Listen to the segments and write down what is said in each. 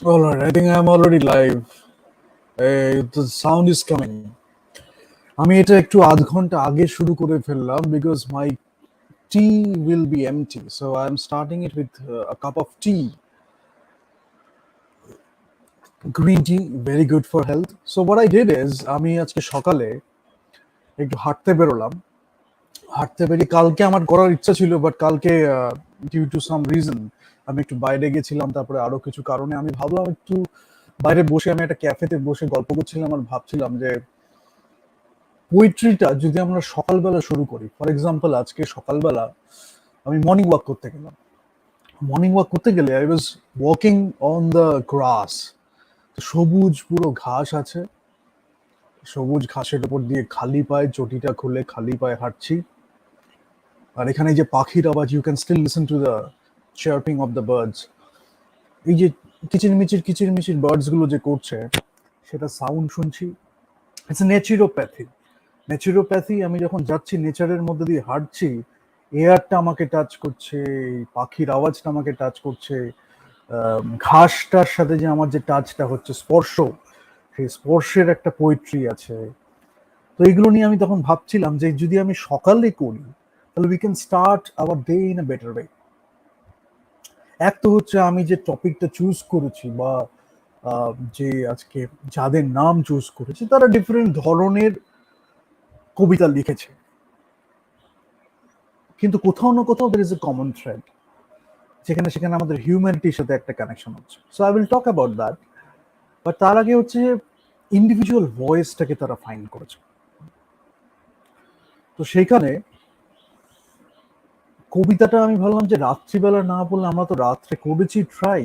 All right, I think I'm already live. The sound is coming. আমি এটা একটু আধ ঘন্টা আগে শুরু করে ফেললাম because my tea will be empty. So I'm starting it with a cup of tea. Green tea, very good for health. So what I did is আমি আজকে সকালে একটু হাঁটতে বেরোলাম। হাঁটতে বেরিয়ে কালকে আমার করার ইচ্ছা ছিল বাট কালকে ডিউ টু সাম রিজন আমি একটু বাইরে গেছিলাম, তারপরে আরো কিছু কারণে আমি ভাবলাম একটু বাইরে বসে আমি একটা ক্যাফেতে বসে গল্প করছিলাম আর ভাবছিলাম যে পোয়েট্রিটা যদি আমরা সকালবেলা শুরু করি। ফর এক্সাম্পল আজকে সকালবেলা আমি মর্নিং ওয়াক করতে গেলাম। মর্নিং ওয়াক করতে গেলে I was walking on the grass. সবুজ পুরো ঘাস আছে, সবুজ ঘাসের উপর দিয়ে খালি পায়ে চটিটা খুলে খালি পায়ে হাঁটছি। আর এখানে যে পাখির আওয়াজ, you can still listen to the chirping of the birds. এই যে কিচিরমিচির বার্ডস গুলো যে করছে সেটা সাউন্ড শুনছি। ইটস নেচুরোপ্যাথি। নেচুরোপ্যাথি, আমি যখন যাচ্ছি নেচারের মধ্যে দিয়ে হাঁটছি, এয়ারটা আমাকে টাচ করছে, পাখির আওয়াজটা আমাকে টাচ করছে, ঘাসটার সাথে যে আমার যে টাচটা হচ্ছে, স্পর্শ, সেই স্পর্শের একটা পোয়েট্রি আছে। তো এগুলো নিয়ে আমি তখন ভাবছিলাম যে যদি আমি সকালে করি তাহলে we can start our day in a better way. এক তো হচ্ছে আমি যে টপিকটা চুজ করেছি বা যে আজকে যাদের নাম চুজ করেছি তারা ডিফারেন্ট ধরনের কবিতা লিখেছে, কিন্তু কোথাও না কোথাও there is a common thread, যেখানে সেখানে আমাদের হিউম্যানিটির সাথে একটা কানেকশন হচ্ছে। So I will talk about that. But তার আগে হচ্ছে ইন্ডিভিজুয়াল ভয়েসটাকে তারা ফাইন্ড করেছে। তো সেইখানে কবিতাটা আমি ভাবলাম যে রাত্রিবেলা না বললে, আমরা তো রাত্রে করেছি ট্রাই,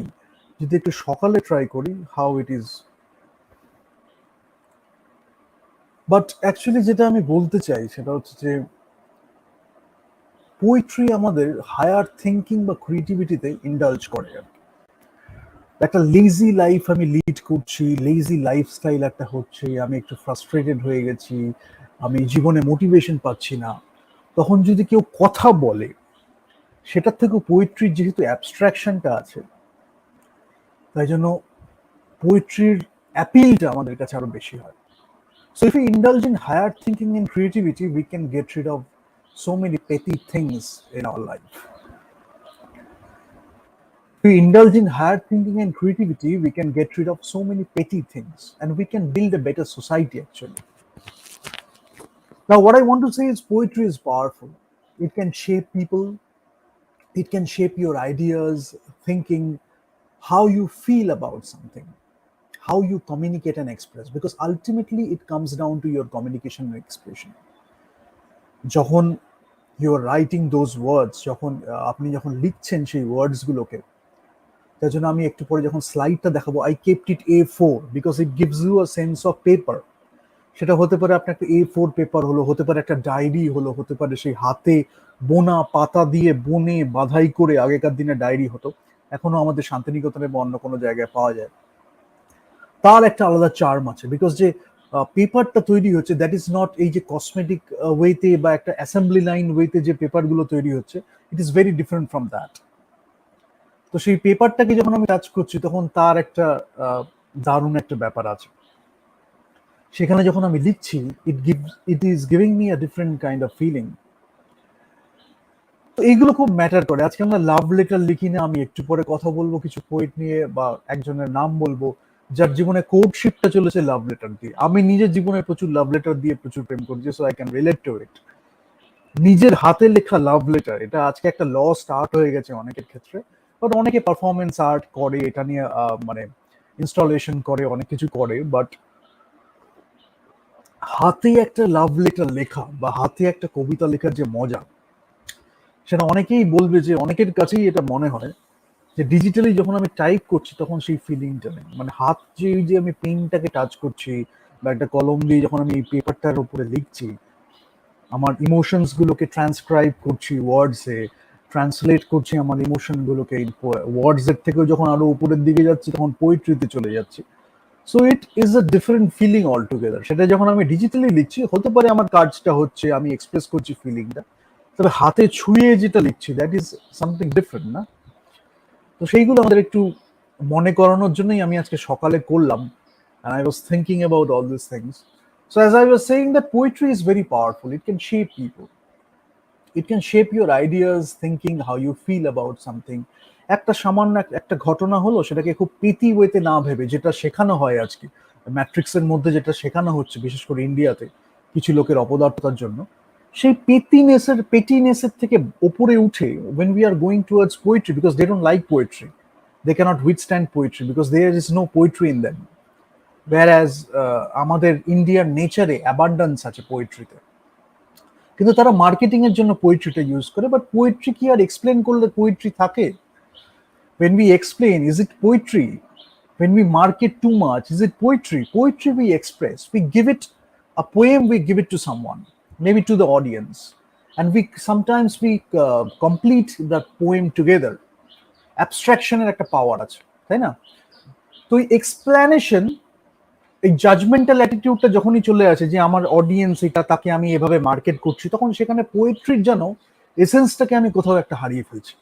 যদি একটু সকালে ট্রাই করি how it is. But actually যেটা আমি বলতে চাই সেটা হচ্ছে যে পোয়েট্রি আমাদের হায়ার থিঙ্কিং বা ক্রিয়েটিভিটিতে ইন্ডালজ করে আর কি। একটা লেজি লাইফ আমি লিড করছি, লেজি লাইফস্টাইল একটা হচ্ছে, আমি একটু ফ্রাস্ট্রেটেড হয়ে গেছি, আমি জীবনে মোটিভেশন পাচ্ছি না, তখন যদি কেউ কথা বলে, সেটার থেকেও পোয়েট্রির যেহেতু অ্যাবস্ট্রাকশনটা আছে, তাই জন্য পোয়েট্রির অ্যাপিলটা আমাদের কাছে আরো বেশি হয়। So if we indulge in higher thinking and creativity, we can get rid of so many petty things in our life. If we indulge in higher thinking and creativity, we can get rid of so many petty things and we can build a better society actually. Now, what I want to say is poetry is powerful. It can shape people, it can shape your ideas, thinking, how you feel about something, how you communicate and express, because ultimately it comes down to your communication and expression. যখন you R writing those ওয়ার্ডস, যখন আপনি যখন লিখছেন সেই ওয়ার্ডস গুলোকে, তার জন্য আমি একটু পরে যখন স্লাইডটা দেখাবো, I kept it A4 because it gives you a sense of paper. সেটা হতে পারে আপনার একটা A4 পেপার হলো, হতে পারে একটা ডায়েরি হলো, হতে পারে সেই হাতে বোনা পাতা দিয়ে বনে বাধাই করে আগেকার দিনে ডায়েরি হতো, এখনো আমাদের শান্তিনিকেতনে বা অন্য কোনো জায়গায় পাওয়া যায়। তার একটা আলাদা চার্ম আছে বিকজ যে পেপারটা তৈরি হচ্ছে দ্যাট ইজ নট এই যে কসমেটিক ওয়েতে বা একটা অ্যাসেম্বলি লাইন ওয়েতে যে পেপারগুলো তৈরি হচ্ছে, ইট is very different from that. তো সেই পেপারটাকে যখন আমি টাচ করছি তখন তার একটা দারুণ একটা ব্যাপার আছে। সেখানে যখন আমি লিখছি, it is giving me a different kind of feeling. তো এইগুলো খুব ম্যাটার করে। আজকে আমরা লাভ লেটার লিখি না, আমি একটু পরে কথা বলবো কিছু পোয়েট নিয়ে বা একজনের নাম বলবো যার জীবনে কোর্টশিপটা চলেছে লাভ লেটার দিয়ে। আমি নিজের জীবনে প্রচুর লাভ লেটার দিয়ে প্রচুর প্রেম করেছি, so I can relate to it. নিজের হাতে লেখা লাভ লেটার, এটা আজকে একটা লস্ট আর্ট হয়ে গেছে অনেকের ক্ষেত্রে, বাট অনেকে পারফরমেন্স আর্ট করে, এটা নিয়ে মানে ইনস্টলেশন করে, অনেক কিছু করে, বাট হাতে একটা লাভ লেটার লেখা বা হাতে একটা কবিতা লেখার যে মজা, সেটা অনেকেই বলবে যে অনেকের কাছেই এটা মনে হয় যে ডিজিটালি যখন আমি টাইপ করছি তখন সেই ফিলিংটা নেই। মানে হাত যে ওই যে আমি পেনটাকে টাচ করছি বা একটা কলম দিয়ে যখন আমি এই পেপারটার উপরে লিখছি, আমার ইমোশনস গুলোকে ট্রান্সক্রাইব করছি ওয়ার্ডসে, ট্রান্সলেট করছি আমার ইমোশন গুলোকে ওয়ার্ডস এর থেকেও যখন আরো উপরের দিকে যাচ্ছি তখন পোয়েট্রিতে চলে যাচ্ছি। So it is a different feeling all together. সেটা যখন আমি ডিজিটালি লিখছি, হতে পারে আমার কাজটা হচ্ছে আমি এক্সপ্রেস করছি ফিলিংটা, তবে হাতে ছুঁয়ে যেটা লিখছি দ্যাট ইজ সামথিং ডিফারেন্ট না? তো সেইগুলো আমাদের একটু মনে করানোর জন্যই আমি আজকে সকালে করলাম, and I was thinking about all these things. So as I was saying, that poetry is very powerful. It can shape people. It can shape your ideas, thinking, how you feel about something. একটা সামান্য একটা ঘটনা হলো, সেটাকে খুব পেতি ওয়েতে না ভেবে, যেটা শেখানো হয় আজকে ম্যাট্রিক্সের মধ্যে, যেটা শেখানো হচ্ছে বিশেষ করে ইন্ডিয়াতে কিছু লোকের অপদার্থতার জন্য, সেই পেটিনেসের থেকে ওপরে উঠে, when we are going towards poetry, because they don't like poetry, they cannot withstand poetry because there is no poetry in them, whereas আমাদের ইন্ডিয়ার নেচারে অ্যাবান্ডান্স আছে পোয়েট্রিতে, কিন্তু তারা মার্কেটিং এর জন্য পোয়েট্রিটা ইউজ করে। বাট পোয়েট্রি কি আর এক্সপ্লেন করলে পোয়েট্রি থাকে? when we explain, is it poetry? When we market too much, is it poetry? Poetry we express, we give it a poem, we give it to someone, maybe to the audience, and we sometimes we complete that poem together. Abstraction একটা পাওয়ার আছে, তাই না? তো explanation, এই judgmental অ্যাটিটিউডটা যখনই চলে আসে যে আমার অডিয়েন্স এটা, তাকে আমি এভাবে মার্কেট করছি, তখন সেখানে পোয়েট্রির যেন এসেন্সটাকে আমি কোথাও একটা হারিয়ে ফেলছি।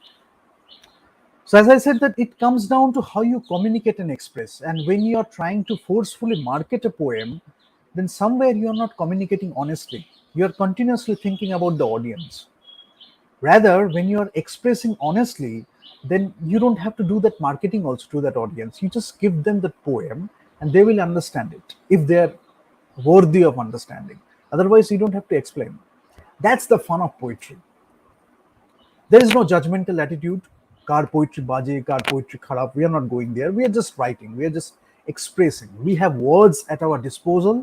So as I said, that it comes down to how you communicate and express. And when you are trying to forcefully market a poem, then somewhere you are not communicating honestly. You are continuously thinking about the audience. Rather, when you are expressing honestly, then you don't have to do that marketing also to that audience. You just give them the poem and they will understand it if they are worthy of understanding. Otherwise, you don't have to explain. That's the fun of poetry. There is no judgmental attitude. Kar poetry baje, kar poetry kharap. We are not going there. We are just writing. We are just expressing. We have words at our disposal.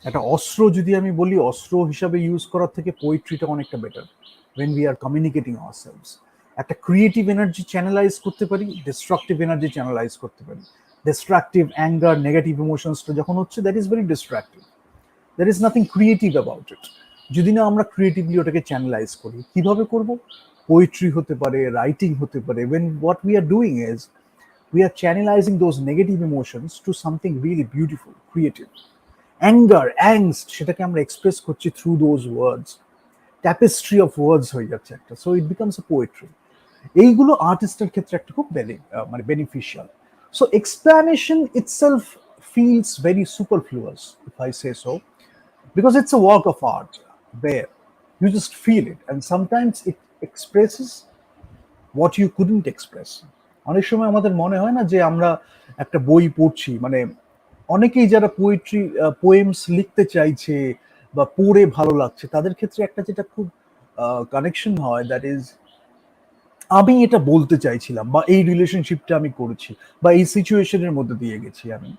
একটা অস্ত্র যদি আমি বলি, অস্ত্র হিসাবে use করার থেকে পোয়েট্রিটা অনেকটা better when we are communicating ourselves. একটা ক্রিয়েটিভ এনার্জি চ্যানেলাইজ করতে পারি, ডিস্ট্রাকটিভ এনার্জি চ্যানেলাইজ করতে পারি। ডিস্ট্রাকটিভ অ্যাঙ্গার, নেগেটিভ ইমোশনসটা যখন হচ্ছে, that is very destructive, there is nothing creative about it. যদি না আমরা ক্রিয়েটিভলি ওটাকে চ্যানেলাইজ করি, কিভাবে করব? পোয়েট্রি হতে পারে, রাইটিং হতে পারে। when what we are doing is we are channelizing those negative emotions to something really beautiful, creative. Anger, angst, সেটাকে আমরা এক্সপ্রেস করছি through those words. Tapestry of words হয়ে যাচ্ছে একটা, so it becomes a poetry. এইগুলো আর্টিস্টের ক্ষেত্রে একটা খুব মানে beneficial. So explanation itself feels very superfluous, if I say so, because it's a work of art where you just feel it, and sometimes it expresses what you couldn't express. অনেক সময় আমাদের মনে হয় না যে আমরা একটা বই পড়ছি, মানে অনেকেই যারা পোয়েট্রি পোয়েমস লিখতে চাইছে বা পড়ে ভালো লাগছে, তাদের ক্ষেত্রে একটা যেটা খুব কানেকশন হয়, দ্যাট ইজ আমি এটা বলতে চাইছিলাম, বা এই রিলেশনশিপটা আমি করেছি, বা এই সিচুয়েশনের মধ্যে দিয়ে গেছি আমি,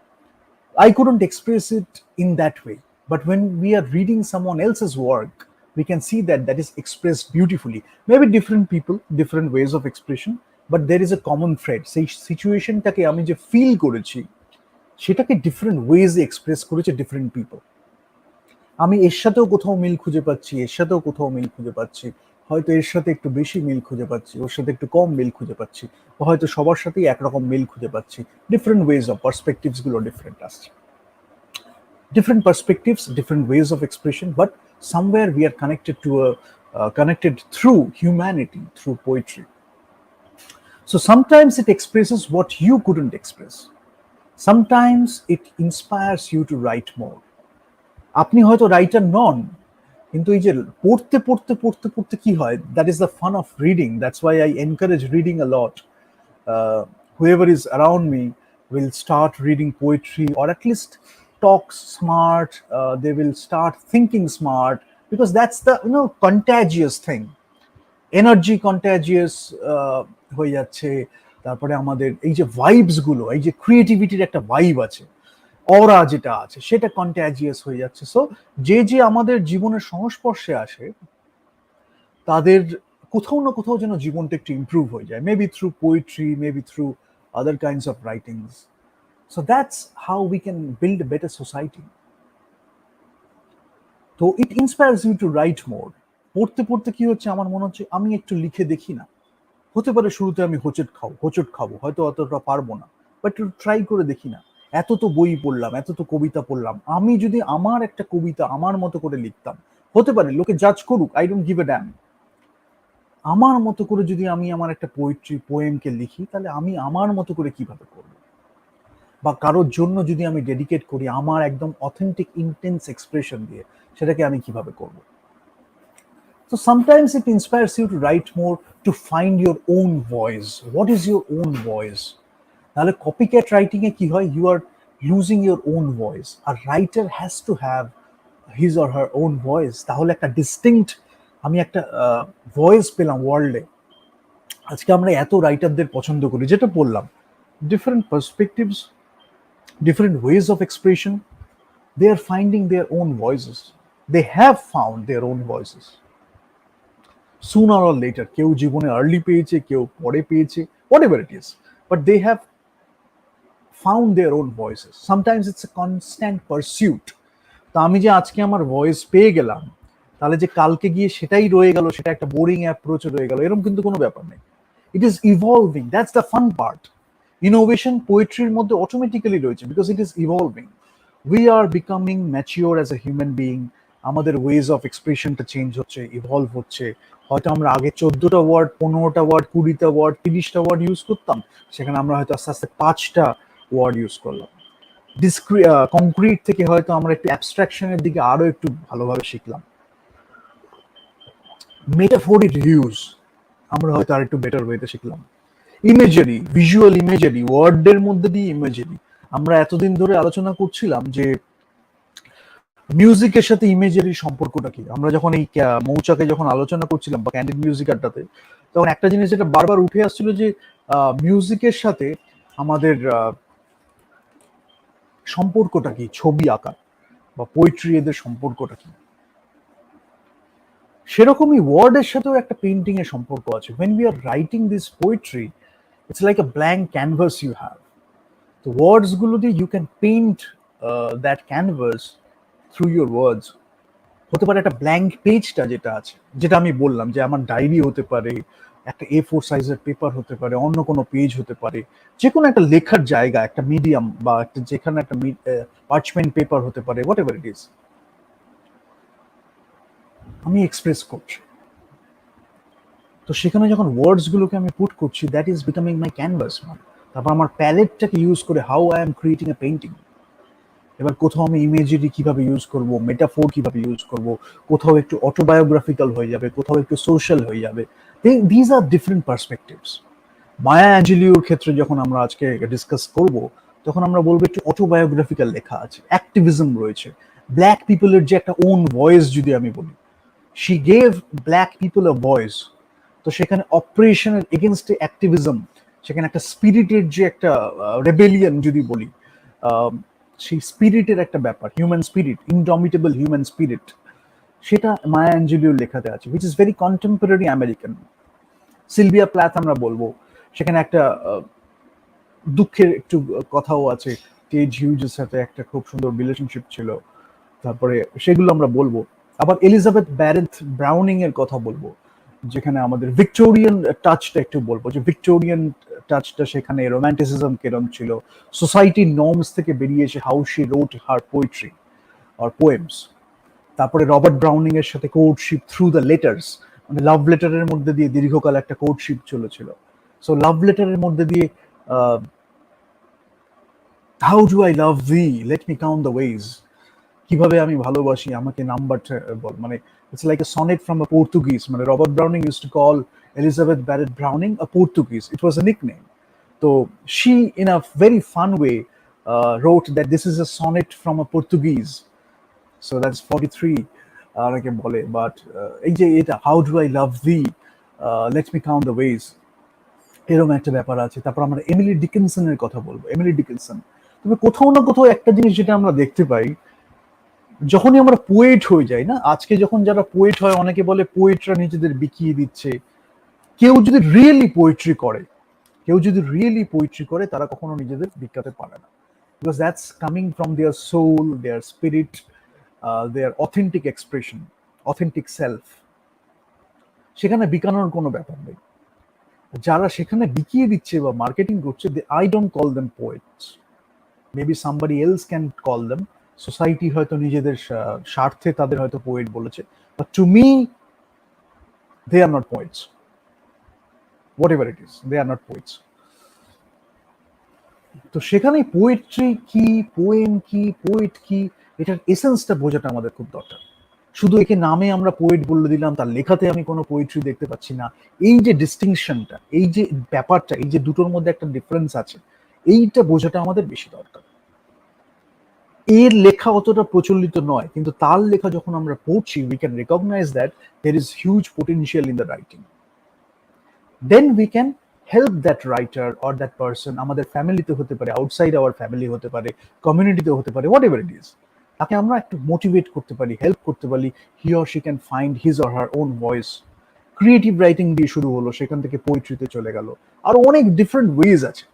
I couldn't express it in that way. But when we are reading someone else's work, we can see that that is expressed beautifully. Maybe different people, different ways of expression, but there is a common thread. সেই সিচুয়েশনটাকে আমি যে feel করেছি, সেটাকে different ওয়েজে express করেছে different people. আমি এর সাথেও কোথাও মিল খুঁজে পাচ্ছি, এর সাথেও কোথাও মিল খুঁজে পাচ্ছি, হয়তো এর সাথে একটু বেশি মিল খুঁজে পাচ্ছি, ওর সাথে একটু কম মিল খুঁজে পাচ্ছি, বা হয়তো সবার সাথেই একরকম মিল খুঁজে পাচ্ছি। ডিফারেন্ট ওয়েজ অফ পার্সপেক্টিভস গুলো ডিফারেন্ট আসছে, different perspectives, different ways of expression, but somewhere we are connected to a connected through humanity, through poetry. So sometimes it expresses what you couldn't express. Sometimes it inspires you to write more. আপনি হয়তো writer নন, কিন্তু এই যে পড়তে পড়তে পড়তে পড়তে কি হয়, that is the fun of reading. That's why I encourage reading a lot. Whoever is around me will start reading poetry, or at least talk smart. They will start thinking smart, because that's the contagious thing. Energy contagious হয়ে যাচ্ছে। তারপরে আমাদের এই যে vibes গুলো, এই যে ক্রিয়েটিভিটির একটা ভাইব আছে, অরা যেটা আছে, সেটা কন্টাজিয়াস হয়ে যাচ্ছে। সো যে যে আমাদের জীবনের সংস্পর্শে আসে, তাদের কোথাও না কোথাও যেন জীবনটা একটু ইমপ্রুভ হয়ে যায়, maybe through poetry, maybe through other kinds of writings. So that's how we can build a better society. তো ইট ইন্সপায়ার্স ইউ টু রাইট মোর। পড়তে পড়তে কি হচ্ছে, আমার মনে হচ্ছে আমি একটু লিখে দেখি না। হতে পারে শুরুতে আমি হোঁচট খাবো, হয়তো অতটা পারবো না, বাট একটু ট্রাই করে দেখি না। এত তো বই পড়লাম, এত তো কবিতা পড়লাম, আমি যদি আমার একটা কবিতা আমার মতো করে লিখতাম, হতে পারে লোকে জাজ করুক, I don't give a damn. আমার মতো করে যদি আমি আমার একটা পোয়েট্রি পোয়েমকে লিখি, তাহলে আমি আমার মতো করে কিভাবে করব, বা কারোর জন্য যদি আমি ডেডিকেট করি আমার একদম অথেন্টিক ইন্টেন্স এক্সপ্রেশন দিয়ে, সেটাকে আমি কিভাবে করব। So sometimes it inspires you to write more, to find your own voice. What is your own voice? তাহলে কপিক্যাট রাইটিং এ কি হয়, you are losing your own voice. আর writer has to have his or her own voice. তাহলে একটা distinct আমি একটা voice পেলাম ওয়ার্ল্ডে। আজকে আমরা এত রাইটারদের পছন্দ করি, যেটা বললাম, different perspectives, different ways of expression, they are finding their own voices. They have found their own voices. Sooner or later, কেউ জীবনে আর্লি পেয়েছে, কেউ পরে পেয়েছে, whatever it is, but they have found their own voices. Sometimes it's a constant pursuit. তো আমি যে আজকে আমার ভয়েস পেয়ে গেলাম, তাহলে যে কালকে গিয়ে সেটাই রয়ে গেল, সেটা একটা বোরিং অ্যাপ্রোচ রয়ে গেল, এরকম কিন্তু কোনো ব্যাপার নেই। It is evolving, that's the fun part. Innovation পোয়েট্রির মধ্যে অটোমেটিক্যালি রয়েছে, because it is evolving. We are becoming mature as a human being. আমাদের ওয়েজ অফ এক্সপ্রেশনটা চেঞ্জ হচ্ছে, ইভলভ হচ্ছে। হয়তো আমরা আগে 14টা ওয়ার্ড, 15টা ওয়ার্ড, 20টা ওয়ার্ড, 30টা ওয়ার্ড ইউজ করতাম, সেখানে আমরা হয়তো আস্তে আস্তে 5টা ওয়ার্ড ইউজ করলাম। কংক্রিট থেকে হয়তো আমরা একটু অ্যাবস্ট্রাকশনের দিকে আরো একটু ভালোভাবে শিখলাম। মেটাফোরিক ইউজ আমরা হয়তো আর একটু বেটার ওয়েতে শিখলাম। ইমেজারি, ভিজুয়াল ইমেজারি, ওয়ার্ডের মধ্যে দিয়ে ইমেজারি। আমরা এতদিন ধরে আলোচনা করছিলাম যে মিউজিকের সাথে ইমেজারির সম্পর্কটা কি। আমরা যখন এই মৌচাকে যখন আলোচনা করছিলাম বা ক্যান্ডিড মিউজিক আড্ডাতে, তখন একটা জিনিস যেটা বারবার উঠে আসছিল যে মিউজিকের সাথে আমাদের সম্পর্কটা কি, ছবি আঁকা বা পোয়েট্রি, এদের সম্পর্কটা কি। সেরকমই ওয়ার্ডের সাথেও একটা পেইন্টিং এর সম্পর্ক আছে। when we are writing this poetry, it's like a blank canvas you have. তো ওয়ার্ডস গুলো দিয়ে you can paint that canvas through your words. হতে পারে একটা ব্ল্যাঙ্ক পেজটা যেটা আছে, যেটা আমি বললাম যে আমার ডায়েরি হতে পারে, একটা A4 সাইজের পেপার হতে পারে, অন্য কোনো পেজ হতে পারে, যে কোনো একটা লেখার জায়গা, একটা মিডিয়াম বা একটা যেখানে একটা পার্চমেন্ট পেপার হতে পারে, হোয়াট এভার ইট ইজ, আমি এক্সপ্রেস করছি। তো সেখানে যখন ওয়ার্ডস গুলোকে আমি পুট করছি, that is becoming my canvas. তারপর আমার প্যালেটটাকে ইউজ করে how I am creating a painting. এবার কোথাও আমি ইমেজেরি কিভাবে ইউজ করব, মেটাফোর কিভাবে ইউজ করব, কোথাও একটু অটোবায়োগ্রাফিক্যাল হয়ে যাবে, কোথাও একটু সোশ্যাল হয়ে যাবে। These are different perspectives. Maya অ্যাঞ্জেলিওর ক্ষেত্রে যখন আমরা আজকে ডিসকাস করব, তখন আমরা বলবো একটু অটোবায়োগ্রাফিক্যাল লেখা আছে, অ্যাক্টিভিজম রয়েছে, ব্ল্যাক পিপলের যে একটা ওন ভয়েস যদি আমি বলি, she gave black people a voice. তো সেখানে অপারেশনের এগেনস্ট অ্যাক্টিভিজম, সেখানে একটা স্পিরিটের যে একটা রেবেলিয়ন যদি বলি, সেই স্পিরিটের একটা ব্যাপার, human spirit, indomitable human spirit, সেটা মায়া অ্যাঞ্জেলিওর লেখাতে আছে, which is very contemporary American. Sylvia Plath আমরা বলবো, সেখানে একটা দুঃখের একটু কথাও আছে, টেজ হিউজের সাথে একটা খুব সুন্দর রিলেশনশিপ ছিল, তারপরে সেগুলো আমরা বলবো। আবার এলিজাবেথ ব্যারেথ ব্রাউনিং এর কথা বলবো, যেখানে আমাদের ভিক্টোরিয়ান টাচটা একটু বলবো, যে ভিক্টোরিয়ান টাচটা সেখানে রোম্যান্টিসিজম কিরম ছিল, সোসাইটি নর্মস থেকে বেরিয়ে এসে how she wrote her poetry আর পোয়েমস। তারপরে রবার্ট ব্রাউনিং এর সাথে কোর্টশিপ থ্রু দ্য লেটার্স, মানে লাভ লেটারের মধ্যে দিয়ে দীর্ঘকাল একটা কোর্টশিপ চলেছিল। সো লাভ লেটারের মধ্যে দিয়ে how do I love thee, let me count the ways, কিভাবে আমি ভালোবাসি, আমাকে নাম্বারটা বল। মানে it's like a sonnet from a Portuguese. মানে Robert Browning use to call Elizabeth Barrett Browning a Portuguese, it was a nickname. তো she in a very fun way wrote that this is a sonnet from a Portuguese. So that's 43 অনেকে বলে, but এই যে এটা how do I love the, late me count the wedge, এরকম একটা ব্যাপার আছে। তারপর আমরা এমিলি ডিকিনসনের কথা বলবো। এমিলি ডিকিনসন, তবে কোথাও না কোথাও একটা জিনিস যেটা আমরা দেখতে পাই, যখনই আমরা পোয়েট হয়ে যাই না, আজকে যখন যারা পোয়েট হয়, অনেকে বলে পোয়েটরা নিজেদের বিকিয়ে দিচ্ছে। কেউ যদি রিয়েলি পোয়েট্রি করে, কেউ যদি রিয়েলি পোয়েট্রি করে, তারা কখনো নিজেদের বিকাতে পারে না, because that's coming from their soul, their spirit, their authentic expression, authentic self. সেখানে বিকানোর কোনো ব্যাপার নেই। যারা সেখানে বিকিয়ে দিচ্ছে বা মার্কেটিং করছে, I don't call them poets, maybe somebody else can call them. Society হয়তো নিজেদের স্বার্থে তাদের হয়তো পোয়েট বলেছে, but to me they are not poets. whatever it is, they are not poets. তো সেখানে পোয়েট্রি কি, পোয়েম কি, পোয়েট কি, এটার এসেন্সটা বোঝাটা আমাদের খুব দরকার। শুধু একে নামে আমরা পোয়েট বলে দিলাম, তার লেখাতে আমি কোনো পোয়েট্রি দেখতে পাচ্ছি না, এই যে ডিস্টিংশনটা, এই যে ব্যাপারটা, এই যে দুটোর মধ্যে একটা ডিফারেন্স আছে, এইটা বোঝাটা আমাদের বেশি দরকার। এর লেখা অতটা প্রচলিত নয়, কিন্তু তার লেখা যখন আমরা পড়ছি, we can recognise that there is huge potential in the writing. Then we can help that writer or that person, আমাদের ফ্যামিলিতে হতে পারে, আউটসাইড আওয়ার ফ্যামিলি হতে পারে, কমিউনিটিতে হতে পারে, হোয়াট এভার ইট ইজ, তাকে আমরা একটু মোটিভেট করতে পারি, হেল্প করতে পারি, he or she can find his or her own voice. Creative writing দিয়ে শুরু হলো, সেখান থেকে পোয়েট্রিতে চলে গেল, আর অনেক ডিফারেন্ট ওয়েজ আছে।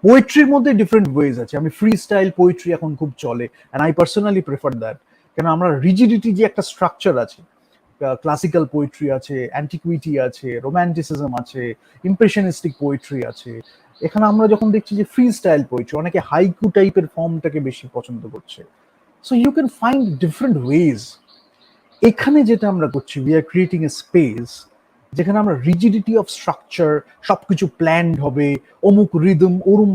পোয়েট্রির মধ্যে ডিফারেন্ট ওয়েজ আছে। আমি ফ্রি স্টাইল পোয়েট্রি এখন খুব চলে, and I personally prefer that. কেন আমরা রিজিডিটি যে একটা স্ট্রাকচার আছে, ক্লাসিক্যাল পোয়েট্রি আছে, অ্যান্টিকুইটি আছে, রোম্যান্টিসিজম আছে, ইমপ্রেশনিস্টিক পোয়েট্রি আছে, এখানে আমরা যখন দেখছি যে ফ্রি স্টাইল পোয়েট্রি, অনেকে হাইকু টাইপের ফর্মটাকে বেশি পছন্দ করছে। So you can find different ways. এখানে যেটা আমরা করছি, we are creating a space যেখানে আমরা রিজিডিটি অফ স্ট্রাকচার, সবকিছু প্ল্যান্ড হবে, অমুক রিদম, ওরুম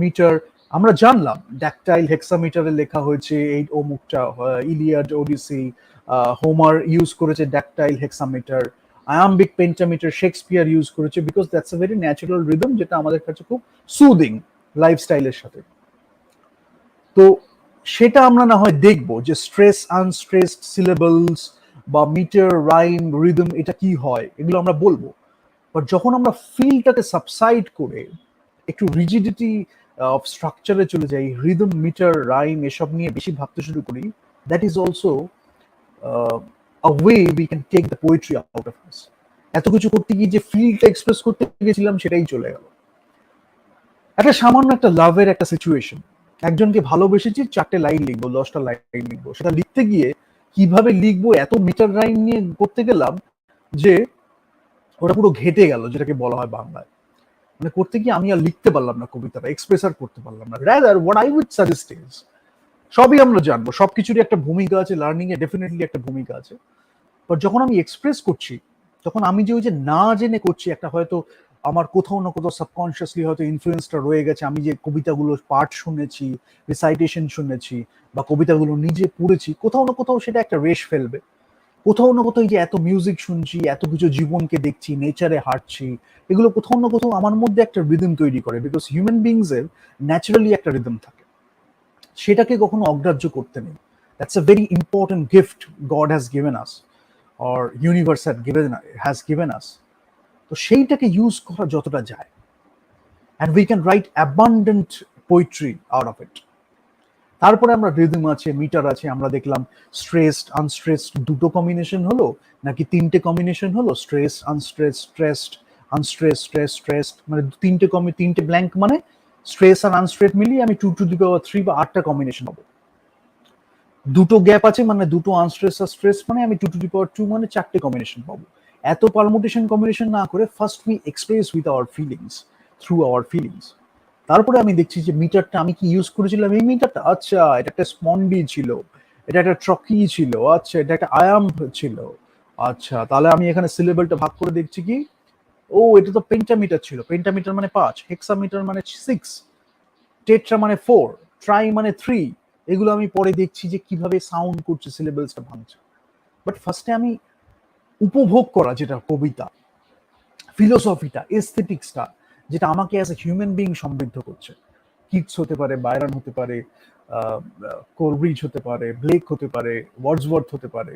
মিটার, আমরা জানলাম ড্যাকটাইল হেক্সামিটারে লেখা হয়েছে এই অমুকটা, ইলিয়াড, ওডিসি, হোমার ইউজ করেছে dactyl hexameter, iambic pentameter Shakespeare use করেছে, because that's a very natural rhythm, যেটা আমাদের কাছে খুব সুদিং লাইফস্টাইলের সাথে। তো সেটা আমরা না হয় দেখবো যে স্ট্রেস আনস্ট্রেসড সিলেবলস বা মিটার, রাইম, রিদম এটা কি হয়, এগুলো আমরা বলবো। বাট যখন আমরা ফিলটাকে সাবসাইড করে একটু রিজিডিটি অফ স্ট্রাকচারে চলে যাই, রিদম, মিটার, রাইম এসব নিয়ে বেশি ভাবতে শুরু করি, that is also a way we can take the poetry out of us. এত কিছু করতে গিয়ে যে ফিলটা এক্সপ্রেস করতে গেছিলাম সেটাই চলে গেল। একটা সামান্য একটা লাভের একটা সিচুয়েশন, একজনকে ভালোবেসেছি, 4টে লাইন লিখবো, 10টা লাইন লিখবো, সেটা লিখতে গিয়ে কিভাবে লিখবো এত মিটার রাইম নিয়ে করতে গেলাম যে ওটা পুরো ঘেটে গেল, যেটাকে বলা হয় বাংলায়। মানে করতে গিয়ে আমি আর লিখতে পারলাম না, কবিতাটা এক্সপ্রেস আর করতে পারলাম না। Rather what I would suggest is, সবই আমরা জানবো, সবকিছুরই একটা ভূমিকা আছে, লার্নিং এ ডেফিনেটলি একটা ভূমিকা আছে, বাট যখন আমি এক্সপ্রেস করছি, তখন আমি যে ওই যে না জেনে করছি, একটা হয়তো আমার কোথাও না কোথাও সাবকনসিয়াসলি হয়তো ইনফ্লুয়েন্সটা রয়ে গেছে, আমি যে কবিতাগুলো পাঠ শুনেছি, রিসাইটেশন শুনেছি, বা কবিতাগুলো নিজে পড়েছি, কোথাও না কোথাও সেটা একটা রেশ ফেলবে। কোথাও না কোথাও এই যে এত মিউজিক শুনছি, এত কিছু জীবনকে দেখছি, নেচারে হাঁটছি, এগুলো কোথাও না কোথাও আমার মধ্যে একটা রিদম তৈরি করে, বিকজ হিউম্যান বিংস এর ন্যাচারালি একটা রিদম থাকে, সেটাকে কখনো অগ্রাহ্য করতে নেই। That's a very important gift god has given us, or universe has given us. তো সেইটাকে ইউজ করা যতটা যায়, and we can write abundant poetry out of it. তারপরে আমরা রিদম আছে, মিটার আছে, আমরা দেখলাম স্ট্রেসড আনস্ট্রেসড দুটো কম্বিনেশন হলো, নাকি তিনটে কম্বিনেশন হলো, stress unstress, stressed unstress, stress stressed, মানে তিনটে ব্ল্যাঙ্ক, মানে স্ট্রেস আর আনস্ট্রেস মিলিয়ে আমি 2⁻³ বা 8টা কম্বিনেশন হবে। দুটো গ্যাপ আছে, মানে দুটো আনস্ট্রেস আর স্ট্রেস, মানে আমি 2⁻², মানে 4টে কম্বিনেশন পাবো। এত পারমুটেশন কম্বিনেশন না করে first we express with our feelings, through hour feelings. তারপরে আমি দেখছি যে মিটারটা আমি কি ইউজ করেছিলাম, এই মিটারটা, আচ্ছা এটা একটা স্পন্ডি ছিল, এটা একটা ট্রকি ছিল, আচ্ছা এটা একটা আয়াম ছিল, আচ্ছা তাহলে আমি এখানে সিলেবলটা ভাগ করে দেখছি কি, ও এটা তো পেন্টামিটার ছিল, পেন্টামিটার মানে 5, হেক্সামিটার মানে 6, টেট্রা মানে 4, ট্রাই মানে 3। এগুলো আমি পরে দেখছি যে কিভাবে সাউন্ড করছে, সিলেবলসটা ভাঙছে। বাট ফার্স্টে আমি উপভোগ করা, যেটা কবিতা, ফিলোসফিটা, এস্থেটিক্সটা, যেটা আমাকে অ্যাজ এ হিউম্যান বিং সমৃদ্ধ করছে, কিটস হতে পারে, বায়রন হতে পারে, কোলব্রিজ হতে পারে, ব্লেক হতে পারে, ওয়ার্ডসওয়ার্থ হতে পারে,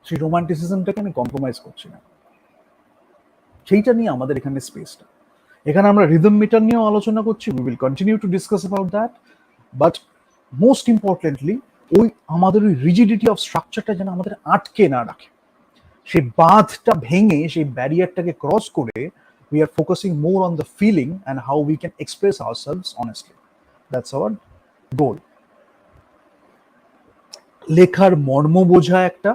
সেই রোমান্টিসিজমটাকে আমি কম্প্রোমাইজ করছি না। সেইটা নিয়ে আমাদের এখানে স্পেসটা, এখানে আমরা রিদম মিটার নিয়েও আলোচনা করছি, we will continue to discuss about that. But most importantly, ওই আমাদের ওই রিজিডিটি অফ স্ট্রাকচারটা যেন আমাদের আটকে না রাখে, সেই বাঁধটা ভেঙে, সেই ব্যারিয়ারটাকে ক্রস করে, we are focusing more on the feeling and how we can express ourselves honestly. That's our goal. লেখার মর্ম বোঝা একটা,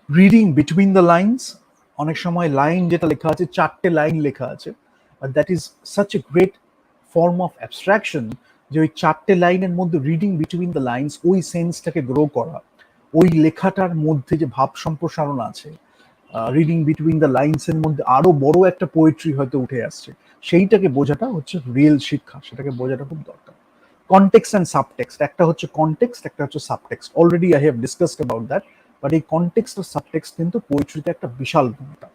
রিডিং বিটুইন দ্য লাইন্স, অনেক সময় লাইন যেটা লেখা আছে, 4টে লাইন লেখা আছে, but that is such a great form of abstraction, যে ওই 4টে লাইনের মধ্যে রিডিং বিটুইন দ্য লাইন্স, ওই সেন্সটাকে গ্রো করা, ওই লেখাটার মধ্যে যে ভাব সম্প্রসারণ আছে, রিডিং বিটুইন দ্য লাইন্স এর মধ্যে আরো বড় একটা পোয়েট্রি হয়তো উঠে আসছে, সেইটাকে বোঝাটা হচ্ছে রিয়েল শিক্ষা, সেটাকে বোঝাটা খুব দরকার। কনটেক্সট অ্যান্ড সাবটেক্সট, একটা হচ্ছে কনটেক্সট, একটা হচ্ছে subtext. Already I have discussed about that, but এই কনটেক্সট আর সাবটেক্সট কিন্তু পোয়েট্রিতে একটা বিশাল ভূমিকা।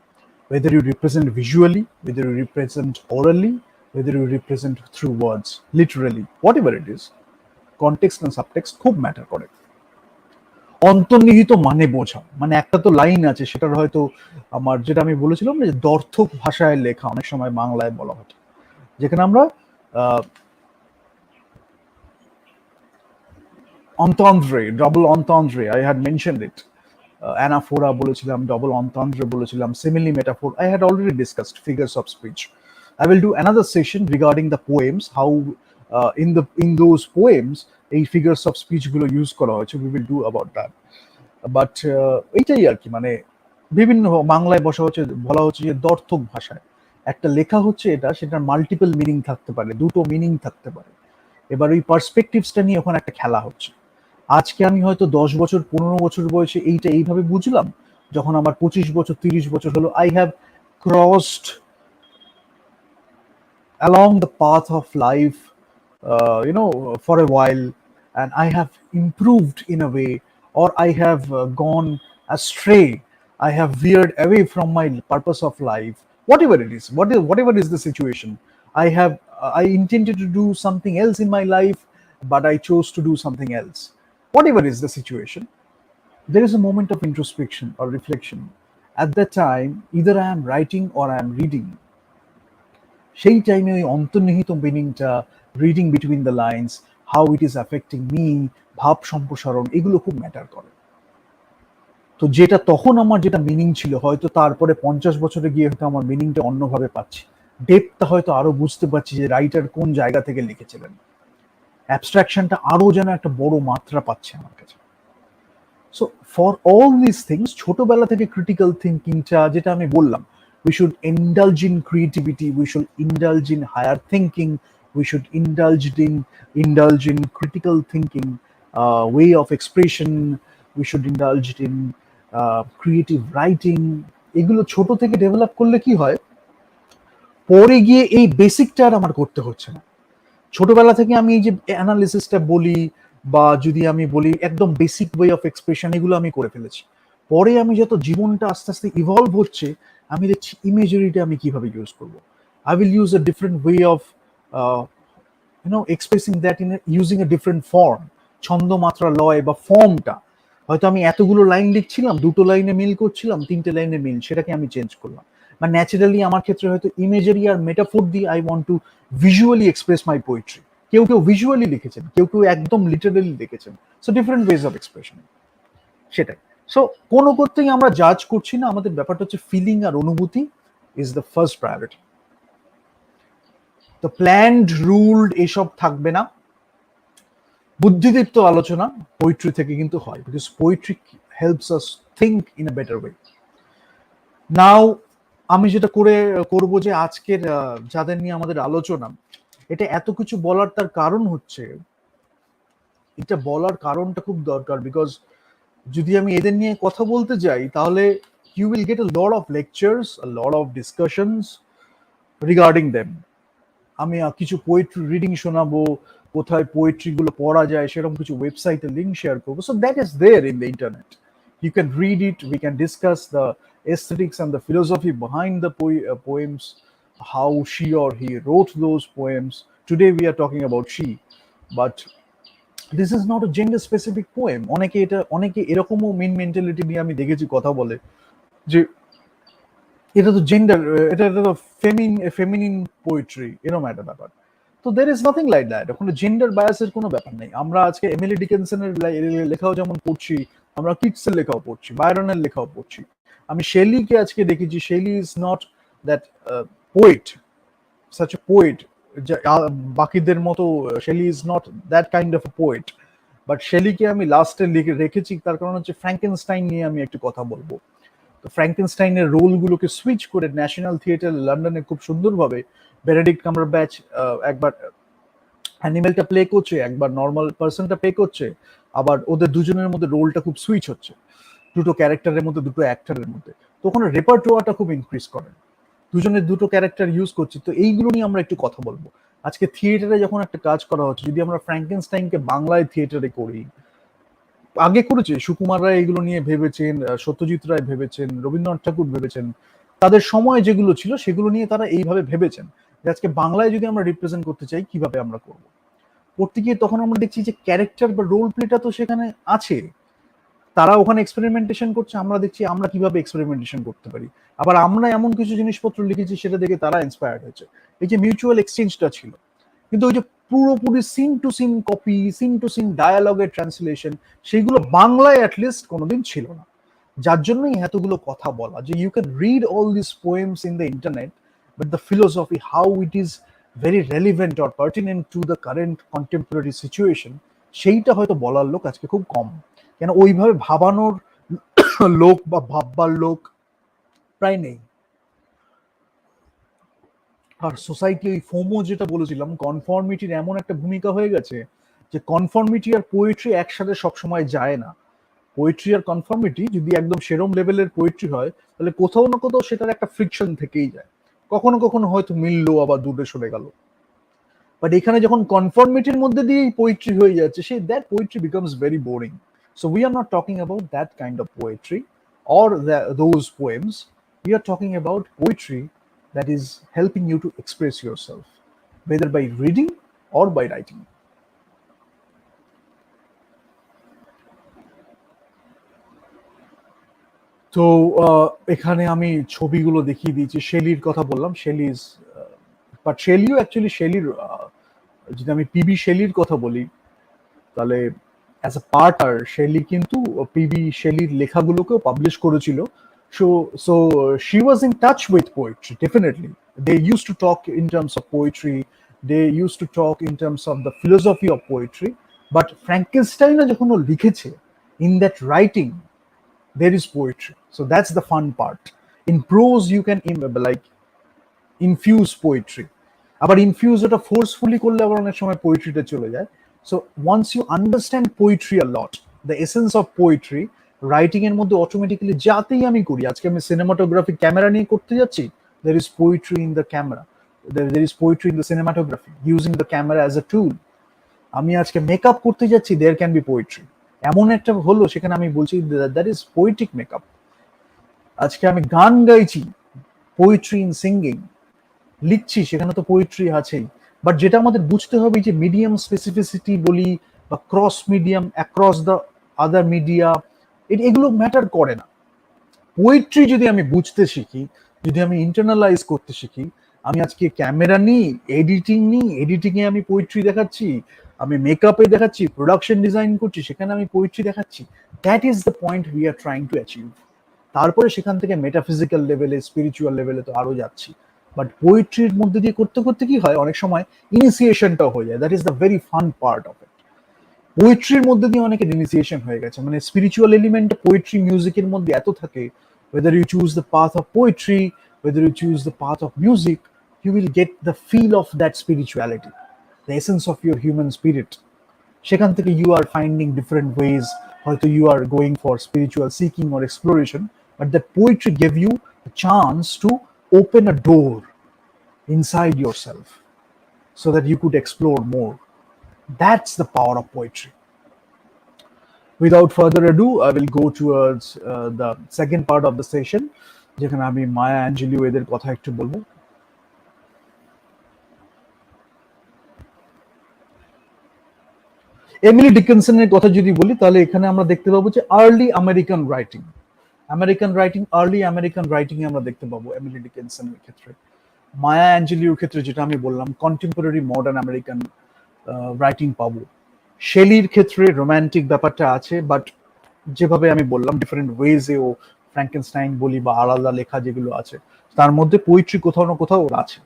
whether you represent visually, whether you represent orally, whether you represent through words, literally, whatever it is, context and subtext খুব matter করে। অন্তর্নিহিত মানে বোঝা, মানে একটা তো লাইন আছে, সেটার হয়তো আমার যেটা আমি বলেছিলাম যে দর্থক ভাষায় লেখা, অনেক সময় বাংলায় বলা হতো, যেখানে আমরা entendre, double entendre, I had mentioned it. Anaphora বলেছিলাম, double entendre বলেছিলাম, simile metaphor. I had already discussed figures of speech. I will do another session regarding the poems, how in those poems এই figures of speech গুলো use করা হয়েছে. We will do about that. But এইটাই আর কি, মানে বিভিন্ন বাংলায় বলা হচ্ছে যে দর্থক ভাষায় একটা লেখা হচ্ছে, এটা সেটার মাল্টিপল মিনিং থাকতে পারে, দুটো মিনিং থাকতে পারে। এবার ওই পার্সপেক্টিভসটা নিয়ে ওখানে একটা খেলা হচ্ছে। আজকে আমি হয়তো 10 বছর 15 বছর বয়সে এইটা এইভাবে বুঝলাম, যখন আমার 25 বছর 30 বছর হলো, I have crossed along the path of life, for a while, and I have improved in a way, or I have gone astray, I have veered away from my purpose of life, whatever it is, whatever is the situation. I intended to do something else in my life, but I chose to do something else. Whatever is the situation, there is a moment of introspection or reflection. At that time, either I am writing or I am reading. সেই টাইমে ওই অন্তর্নিহিত মিনিংটা, reading between the lines, how it is affecting me, ভাব সম্প্রসারণ, এগুলো খুব matter করে। তো যেটা তখন আমার যেটা মিনিং ছিল, হয়তো তারপরে 50 বছরে গিয়ে হয়তো আমার মিনিংটা অন্যভাবে পাচ্ছি, ডেপটা হয়তো আরো বুঝতে পারছি যে রাইটার কোন জায়গা থেকে লিখেছিলেন, অ্যাবস্ট্রাকশনটা আরো যেন একটা বড় মাত্রা পাচ্ছে আমার কাছে। So for all this things, ছোটবেলা থেকে ক্রিটিক্যাল থিঙ্কিংটা, যেটা আমি বললাম, we should indulge in creativity, we should indulge in higher thinking, we should indulge in critical thinking, way of expression, we should indulge in creative writing. এগুলো ছোট থেকে develop করলে কি হয়, পরে গিয়ে এই বেসিকটা আর আমার করতে হচ্ছে না। ছোটবেলা থেকে আমি এই যে অ্যানালিসিসটা বলি, বা যদি আমি বলি একদম বেসিক ওয়ে অফ এক্সপ্রেশন, এগুলো আমি করে ফেলেছি। পরে আমি যত জীবনটা আস্তে আস্তে ইভলভ হচ্ছে, আমি দেখছি ইমেজারিটা আমি কিভাবে ইউজ করব। I will use a different way of expressing that in using a different form. ছন্দ, মাত্রা, লয় বা ফর্মটা, হয়তো আমি এতগুলো লাইন লিখছিলাম, দুটো লাইনে মিল করছিলাম, তিনটে লাইনে মিল, সেটাকে আমি চেঞ্জ করলাম। বা ন্যাচারালি আমার ক্ষেত্রে হয়তো ইমেজারি আর মেটাফোর দিয়ে I want to visually express my poetry. কেউ কেউ ভিজুয়ালি লিখেছেন, কেউ কেউ একদম লিটারালি লিখেছেন। So different ways of expression, সেটাই। সো কোনো করতেই আমরা জাজ করছি না, আমাদের ব্যাপারটা হচ্ছে ফিলিং আর অনুভূতি ইজ দ্য ফার্স্ট প্রায়োরিটি। তো প্ল্যান্ড রুলড এসব থাকবে না, বুদ্ধিদীপ্ত আলোচনা পোয়েট্রি থেকে কিন্তু হয়, because poetry helps us think in a better way. Now আমি যেটা করব যে আজকের যাদের নিয়ে আমাদের আলোচনা, এটা এত কিছু বলার তার কারণ হচ্ছে, এটা বলার কারণটা খুব দরকার, বিকজ যদি আমি এদের নিয়ে কথা বলতে যাই, তাহলে you will get a lot of lectures, a lot of discussions regarding them. আমি কিছু পোয়েট্রি রিডিং শোনাবো, কোথায় পোয়েট্রি গুলো পড়া যায় সেরকম কিছু ওয়েবসাইটে লিংক শেয়ার করবো। So that is there in the internet, you can read it, we can discuss the aesthetics and the philosophy behind the poems, how she or he wrote those poems. Today we are talking about she, but this is not a gender specific poem. অনেকে এরকমও main mentality নিয়ে আমি দেখেছি কথা বলে, যে এটা তো জেন্ডার, এটা তো ফেমিনিন পোয়েট্রি, এরকম একটা ব্যাপার। তো there is nothing like that, কোনো জেন্ডার বায়াসের কোনো ব্যাপার নেই। আমরা আজকে এমিলি ডিকিনসনের লেখাও যেমন পড়ছি, আমরা কিটসের লেখাও পড়ছি, বায়রনের লেখাও পড়ছি। আমি শেলিকে আজকে দেখেছি, Shelley is not that poet, such a poet, বাকিদের মতো Shelley is not that kind of poet. But শেলিকে আমি লাস্টে রেখেছি, তার কারণ হচ্ছে ফ্র্যাঙ্কেনস্টাইন নিয়ে আমি একটু কথা বলবো। তো ফ্র্যাঙ্কেনস্টাইনের রোলগুলোকে সুইচ করে ন্যাশনাল থিয়েটার লন্ডনে খুব সুন্দরভাবে বেনেডিক্ট কাম্বারব্যাচ একবার অ্যানিমেলটা প্লে করছে, একবার নর্মাল পার্সনটা প্লে করছে, আবার ওদের দুজনের মধ্যে রোলটা খুব সুইচ হচ্ছে, দুটো ক্যারেক্টারের মধ্যে, দুটো অ্যাক্টরের মধ্যে। তো ওখানে রেপারটোয়ারটা খুব ইনক্রিজ করে। দুজনের দুটো ক্যারেক্টার ইউজ করছি, তো এইগুলো নিয়ে আমরা একটু কথা বলবো। আজকে থিয়েটারে যখন একটা কাজ করা হচ্ছে, যদি আমরা ফ্র্যাঙ্কেনস্টাইনকে বাংলায় থিয়েটারে করি, আগে করেছে সুকুমার রায় এগুলো নিয়ে ভেবেছেন, সত্যজিৎ রায় ভেবেছেন, রবীন্দ্রনাথ ঠাকুর ভেবেছেন, তাদের সময় যেগুলো ছিল সেগুলো নিয়ে তারা এইভাবে ভেবেছেন যে আজকে বাংলায় যদি আমরা রিপ্রেজেন্ট করতে চাই কিভাবে আমরা করব। করতে গিয়ে তখন আমরা দেখছি যে ক্যারেক্টার বা রোল প্লেটা তো সেখানে আছে, তারা ওখানে এক্সপেরিমেন্টেশন করছে, আমরা দেখছি আমরা কিভাবে এক্সপেরিমেন্টেশন করতে পারি। আবার আমরা এমন কিছু জিনিসপত্র লিখেছি সেটা দেখে তারা ইন্সপায়ার্ড হয়েছে। এই যে মিউচুয়াল এক্সচেঞ্জটা ছিল, কিন্তু ওই যে পুরোপুরি scene to scene copy, scene to scene ডায়ালগের ট্রান্সলেশন, সেগুলো বাংলায় অ্যাটলিস্ট কোনোদিন ছিল না। যার জন্যই এতগুলো কথা বলা যে you can read all this poems in the internet, but the philosophy how it is very relevant or pertinent to the current contemporary situation, সেইটা হয়তো বলার লোক আজকে খুব কম। কেন ওইভাবে ভাবানোর লোক বা ভাববার লোক প্রায় নেই। আর সোসাইটি ওই ফোমো যেটা বলেছিলাম, কনফর্মিটির এমন একটা ভূমিকা হয়ে গেছে যে কনফর্মিটি আর পোয়েট্রি একসাথে সবসময় যায় না। পোয়েট্রি আর কনফর্মিটি যদি একদম সেরম লেভেলের পোয়েট্রি হয়, তাহলে কোথাও না কোথাও সেটার একটা ফ্রিকশন থেকেই যায়। কখনো কখনো হয়তো মিললো, আবার দূরে সরে গেল। বাট এখানে যখন কনফর্মিটির মধ্যে দিয়েই পোয়েট্রি হয়ে যাচ্ছে, সেই that poetry becomes very boring. So we are not talking about that kind of poetry or those poems. We are talking about poetry that is helping you to express yourself, whether by reading or by writing. তো এখানে আমি ছবিগুলো দেখিয়ে দিয়েছি। শেলির কথা বললাম, Shelley is, but শেলিও অ্যাকচুয়ালি শেলির, যদি আমি পিবি শেলির কথা বলি, তাহলে অ্যাজ এ পার্টার শেলি কিন্তু পিবি শেলির লেখাগুলোকেও পাবলিশ করেছিল। So so she was in touch with poetry, definitely. They use to talk in terms of poetry, they use to talk in terms of the philosophy of poetry. But ফ্র্যাঙ্কেনস্টাইনও যখন ও লিখেছে, in that writing there is poetry. So that's the fun part. In prose, you can like infuse poetry. আবার infuse ওটা forcefully করলে আবার অনেক সময় পোয়েট্রিটা চলে যায়। So once you understand poetry a lot, the essence of poetry, writing এর মধ্যে অটোমেটিক্যালি যাতেই আমি করি, আজকে আমি সিনেমাটোগ্রাফি ক্যামেরা নিয়ে করতে যাচ্ছি, there is poetry in the camera, there is poetry in the cinematography, using the camera as a tool. আমি আজকে মেকআপ করতে যাচ্ছি, দেয়ার ক্যান বি পোয়েট্রি। এমন একটা হলো সেখানে আমি বলছি দ্যাট ইজ পোয়েটিক মেকআপ। আজকে আমি গান গাইছি, পোয়েট্রি ইন সিঙ্গিং, লিখছি, সেখানে তো পোয়েট্রি আছেই। বাট যেটা আমাদের বুঝতে হবে, যে মিডিয়াম স্পেসিফিসিটি বলি বা cross medium across the other media, এগুলো ম্যাটার করে না। পোয়েট্রি যদি আমি বুঝতে শিখি, যদি আমি ইন্টারনালাইজ করতে শিখি, আমি আজকে ক্যামেরা নিই, এডিটিং এ আমি পোয়েট্রি দেখাচ্ছি, আমি মেকআপে দেখাচ্ছি, প্রোডাকশন ডিজাইন করছি, সেখানে আমি পোয়েট্রি দেখাচ্ছি। That is the point we are trying to achieve. তারপরে সেখান থেকে মেটাফিজিক্যাল লেভেলে, স্পিরিচুয়াল লেভেলে তো আরো যাচ্ছি। বাট পোয়েট্রির মধ্যে দিয়ে করতে করতে কি হয়, অনেক সময় ইনিসিয়েশনটাও হয়ে যায়। That is the very fun part of it. পোয়েট্রির মধ্যে দিয়ে অনেকের ইনিসিয়েশন হয়ে গেছে, মানে স্পিরিচুয়াল এলিমেন্ট পোয়েট্রি মিউজিকের মধ্যে এত থাকে। whether you choose the path of poetry, whether you choose the path of music, you will get the feel of that spirituality, the essence of your human spirit. সেখান থেকে you are finding different ways, হয়তো you are going for spiritual seeking or exploration, but that poetry gave you a chance to open a door inside yourself so that you could explore more. That's the power of poetry. Without further ado, I will go towards the second part of the session, যেখানে আমি মায়া অ্যাঞ্জেলিও এদের কথা একটু বলবো। Emily ডিকিনসনের কথা যদি বলি, তাহলে এখানে আমরা দেখতে পাবো যে early American writing, early American writing এ আমরা দেখতে পাবো এমিলি ডিকিনসনের ক্ষেত্রে। মায়া অ্যাঞ্জেলিওর ক্ষেত্রে যেটা আমি বললাম, কন্টেম্পোরারি মডার্ন আমেরিকান রাইটিং পাবো। শেলির ক্ষেত্রে রোমান্টিক ব্যাপারটা আছে, বাট যেভাবে আমি বললাম ডিফারেন্ট ওয়েজে ও ফ্র্যাঙ্কেনস্টাইন বলি বা আলাদা লেখা যেগুলো আছে, তার মধ্যে পোয়েট্রি কোথাও না কোথাও ওর আছে।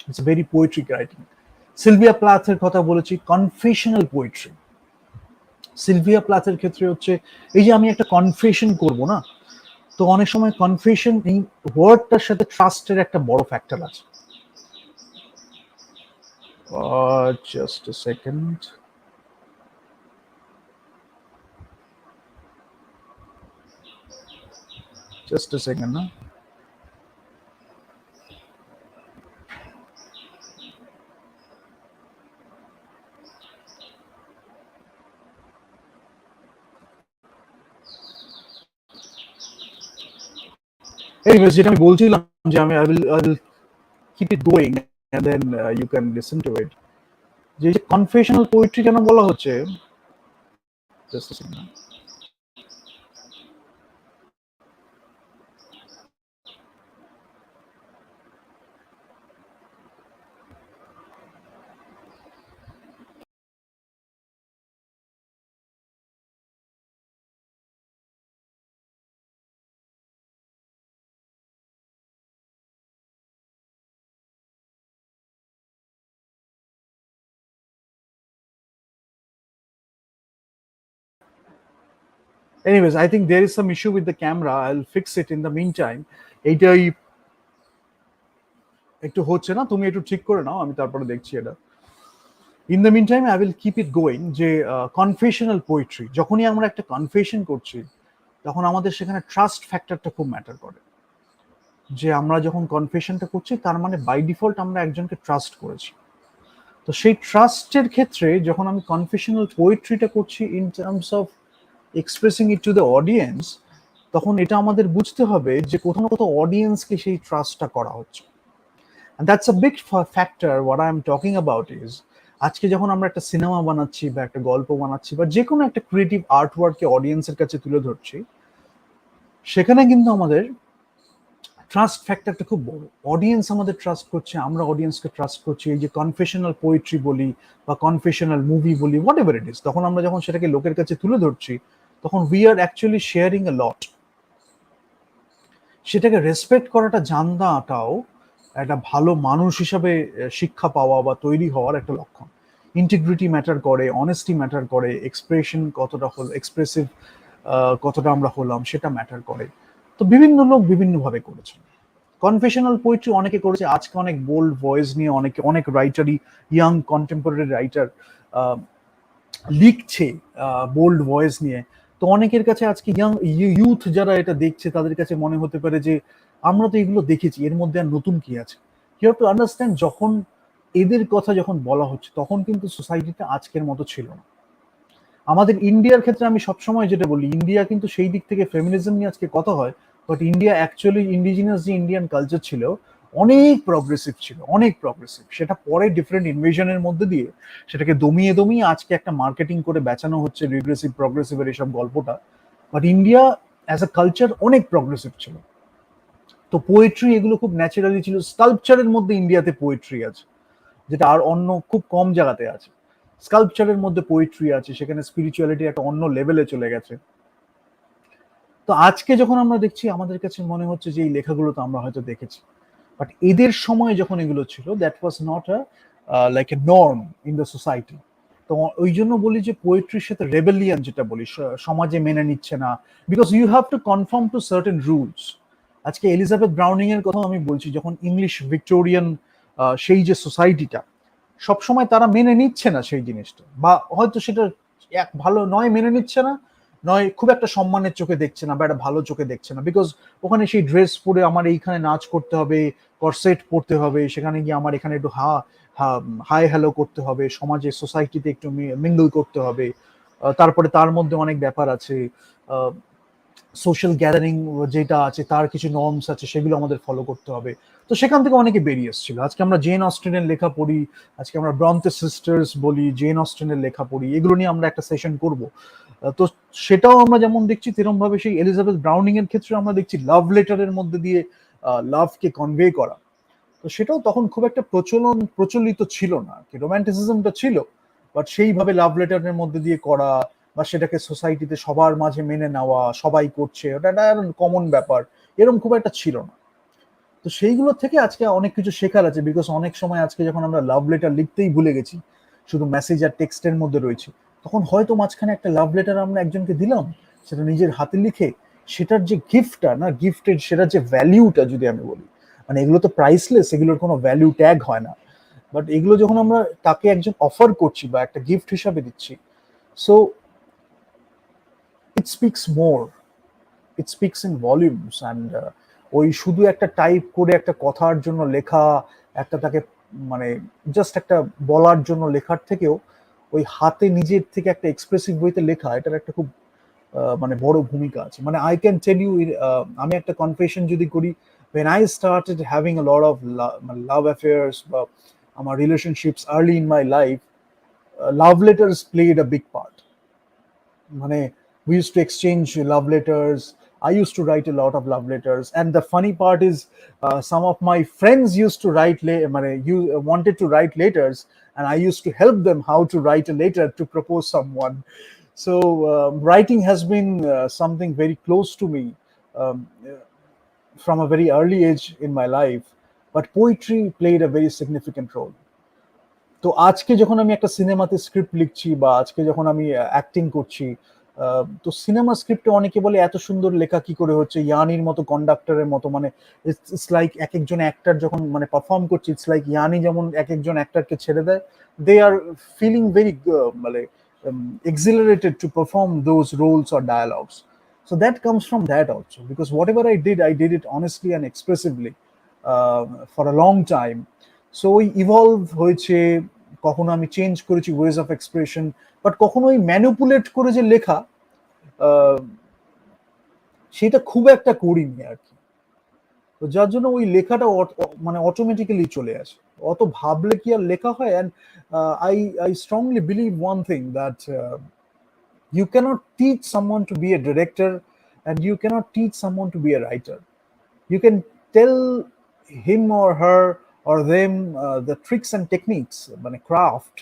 It's very poetic writing. Sylvia প্লাথের কথা বলেছি, কনফেশনাল পোয়েট্রি। সিলভিয়া প্লাথের ক্ষেত্রে হচ্ছে এই যে আমি একটা কনফেশন করব না, তো অনেক সময় কনফেশন এই ওয়ার্ডটার সাথে ট্রাস্টের একটা বড় ফ্যাক্টর আছে। Just a second. Just a second, no? Anyways, যেটা আমি বলছিলাম যে I will keep it going and then you can listen to it. যে কনফেশনাল পোয়েট্রি কেন বলা হচ্ছে, just a second. Anyways, I think there is some issue with the camera. I'll fix it in the meantime. এইটাই একটু হচ্ছে না, তুমি একটু ঠিক করে নাও, আমি তারপরে দেখছি এটা। In the meantime I will keep it going. যে কনফেশনাল পোয়েট্রি, যখনই আমরা একটা কনফেশন করছি তখন আমাদের সেখানে ট্রাস্ট ফ্যাক্টরটা খুব ম্যাটার করে। যে আমরা যখন কনফেশনটা করছি তার মানে বাই ডিফল্ট আমরা একজনকে ট্রাস্ট করেছি। তো সেই ট্রাস্টের ক্ষেত্রে যখন আমি কনফেশনাল পোয়েট্রিটা করছি in terms of expressing it to the audience, তখন এটা আমাদের বুঝতে হবে যে কোথাও না কোথাও অডিয়েন্সকে সেই ট্রাস্টটা করা হচ্ছে। And that's a big factor. What I'm talking about is আজকে যখন আমরা একটা সিনেমা বানাচ্ছি বা একটা গল্প বানাচ্ছি বা যে কোনো একটা ক্রিয়েটিভ আর্টওয়ার্ককে অডিয়েন্সের কাছে তুলে ধরছি, সেখানে কিন্তু আমাদের ট্রাস্ট ফ্যাক্টরটা খুব বড়। অডিয়েন্স আমাদের ট্রাস্ট করছে, আমরা অডিয়েন্সকে ট্রাস্ট করছি। এই যে কনফেশনাল পোয়েট্রি বলি বা কনফেশনাল মুভি বলি, হোয়াট এভার ইট ইজ, তখন আমরা যখন সেটাকে লোকের কাছে তুলে ধরছি তখন উই আর অ্যাকচুয়ালি শেয়ারিং এ লট। সেটাকে রেসপেক্ট করাটা জানাটাও একটা ভালো মানুষ হিসাবে শিক্ষা পাওয়া বা তৈরি হওয়ার একটা লক্ষণ। ইন্টিগ্রিটি ম্যাটার করে, অনেস্টি ম্যাটার করে, এক্সপ্রেশন কতটা হল, এক্সপ্রেসিভ কতটা আমরা হলাম সেটা ম্যাটার করে। তো বিভিন্ন লোক বিভিন্নভাবে করেছেন। কনফেশনাল পোয়েট্রি অনেকে করেছে, আজকে অনেক বোল্ড ভয়েস নিয়ে অনেক রাইটারই, ইয়াং কন্টেম্পোরারি রাইটার লিখছে বোল্ড ভয়েস নিয়ে। তো অনেকের কাছে আজকে ইউথ যারা এটা দেখছে তাদের কাছে মনে হতে পারে যে আমরা তো এগুলো দেখেছি, এর মধ্যে আর নতুন কি আছে। ইউ হ্যাভ টু আন্ডারস্ট্যান্ড, যখন এদের কথা যখন বলা হচ্ছে তখন কিন্তু সোসাইটিটা আজকের মতো ছিল না। আমাদের ইন্ডিয়ার ক্ষেত্রে আমি সবসময় যেটা বলি, ইন্ডিয়া কিন্তু সেই দিক থেকে ফেমিনিজম নিয়ে আজকে কথা হয়, বাট ইন্ডিয়া অ্যাকচুয়ালি ইন্ডিজিনাস যে ইন্ডিয়ান কালচার ছিল অনেক প্রগ্রেসিভ ছিল, অনেক প্রগ্রেসিভ। সেটা পরে ডিফারেন্ট ইনভেশনের মধ্যে দিয়ে সেটাকে দমিয়ে দমিয়ে আজকে একটা মার্কেটিং করে বেচানো হচ্ছে রিগ্রেসিভ প্রগ্রেসিভের এইসব গল্পটা। But India as a culture অনেক প্রগ্রেসিভ ছিল। তো পোয়েট্রি এগুলো খুব ন্যাচারালি ছিল। স্কাল্পচারের মধ্যে ইন্ডিয়াতে পোয়েট্রি আছে, যেটা আর অন্য খুব কম জায়গাতে আছে। স্কাল্পচারের মধ্যে পোয়েট্রি আছে, সেখানে স্পিরিচুয়ালিটি একটা অন্য লেভেলে চলে গেছে। তো আজকে যখন আমরা দেখছি আমাদের কাছে মনে হচ্ছে যে এই লেখাগুলো তো আমরা হয়তো দেখেছি, বাট এদের সময় যখন এগুলো ছিল that was not a like a norm in the society. তো ওই জন্য বলি যে পোয়েট্রির সাথে রেবেলিয়ান যেটা বলি, সমাজে মেনে নিচ্ছে না, because you have to confirm to certain rules. আজকে এলিজাবেথ ব্রাউনিং এর কথা আমি বলছি, যখন ইংলিশ ভিক্টোরিয়ান সেই যে সোসাইটিটা, সবসময় তারা মেনে নিচ্ছে না সেই জিনিসটা, বা হয়তো সেটা এক ভালো নয় মেনে নিচ্ছে না, নয় খুব একটা সম্মানের চোখে দেখছে না বা একটা ভালো চোখে দেখছে না, বিকজ ওখানে সেই ড্রেস পরে আমার এইখানে নাচ করতে হবে, করসেট পরতে হবে, সেখানে গিয়ে আমার এখানে একটু হাই হ্যালো করতে হবে, সমাজে সোসাইটিতে একটু মিঙ্গল করতে হবে। তারপরে তার মধ্যে অনেক ব্যাপার আছে, সোশ্যাল গ্যাদারিং যেটা আছে তার কিছু নর্মস আছে, সেগুলো আমাদের ফলো করতে হবে। তো সেখান থেকে অনেকে বেরিয়ে এসেছিল। আজকে আমরা জেন অস্টিনের লেখা পড়ি, আজকে আমরা ব্রন্তে সিস্টার্স বলি, জেন অস্টিনের লেখা পড়ি, এগুলো নিয়ে আমরা একটা সেশন করব। তো সেটাও আমরা যেমন দেখছি তেরকম ভাবে সেই এলিজাবেথ ব্রাউনিং এর ক্ষেত্রে আমরা দেখছি লাভ লেটারের মধ্যে দিয়ে লাভকে কনভে করা। তো সেটাও তখন খুব একটা প্রচলিত ছিল না, কি রোম্যান্টিসিজমটা ছিল, বাট সেইভাবে লাভ লেটারের মধ্যে দিয়ে করা বা সেটাকে সোসাইটিতে সবার মাঝে মেনে নেওয়া, সবাই করছে, ওটা একটা কমন ব্যাপার, এরকম খুব একটা ছিল না। তো সেইগুলো থেকে আজকে অনেক কিছু শেখার আছে, বিকজ অনেক সময় আজকে যখন আমরা লাভ লেটার লিখতেই ভুলে গেছি, শুধু মেসেজ আর টেক্সটের মধ্যে রয়েছে, তখন হয়তো মাঝখানে একটা লাভ লেটার আমরা একজনকে দিলাম, সেটা নিজের হাতে লিখে, সেটার যে গিফটটা না, গিফটের সেটার যে ভ্যালিউটা যদি আমি বলি, মানে এগুলো তো প্রাইসলেস, এগুলোর কোনো ভ্যালু ট্যাগ হয় না, বাট এগুলো যখন আমরা তাকে একজন অফার করছি বা একটা গিফট হিসাবে দিচ্ছি, so it speaks more it speaks in volumes. And ওই শুধু একটা টাইপ করে একটা কথার জন্য লেখা, একটা তাকে মানে জাস্ট একটা বলার জন্য লেখার থেকেও ওই হাতে নিজের থেকে একটা এক্সপ্রেসিভ বইতে লেখা, এটার একটা খুব মানে বড় ভূমিকা আছে। মানে আই ক্যান টেল ইউ, আমি একটা কনফেশন যদি করি, when I started having a lot of love affairs বা আমার relationships early in my life, love letters played a big part. মানে we used to exchange love letters. I used to write a lot of love letters, and the funny part is, some of my friends used to you wanted to write letters, and I used to help them how to write a letter to propose someone. So writing has been something very close to me um, from a very early age in my life, but poetry played a very significant role. তো আজকে যখন আমি একটা সিনেমাতে script লিখছি বা আজকে যখন আমি অ্যাক্টিং করছি, তো সিনেমা স্ক্রিপ্টে অনেকে বলে এত সুন্দর লেখা কি করে হচ্ছে, ইয়ানির মতো কন্ডাক্টরের মতো, মানে ইটস লাইক এক একজন অ্যাক্টর যখন মানে পারফর্ম করছে, ইটস লাইক ইয়ানি যেমন এক একজন অ্যাক্টরকে ছেড়ে দেয়, দে আর ফিলিং ভেরি মানে exhilarated to perform those roles or dialogues. So that comes from that also, because whatever I did it honestly and expressively for a long time. So ওই evolve হয়েছে, কখনো আমি চেঞ্জ করেছি ways of expression, but কখনো ওই manipulate করে যে লেখা, আহ, সেটা খুব একটা করিনি আর কি। তো যার জন্য ওই লেখাটা মানে অটোমেটিক্যালি চলে আসে, অত ভাবলে কি আর লেখা হয়। And I I strongly believe one thing, that you cannot teach someone to be a director, and you cannot teach someone to be a writer. You can tell him or her or them the tricks and techniques, মানে craft,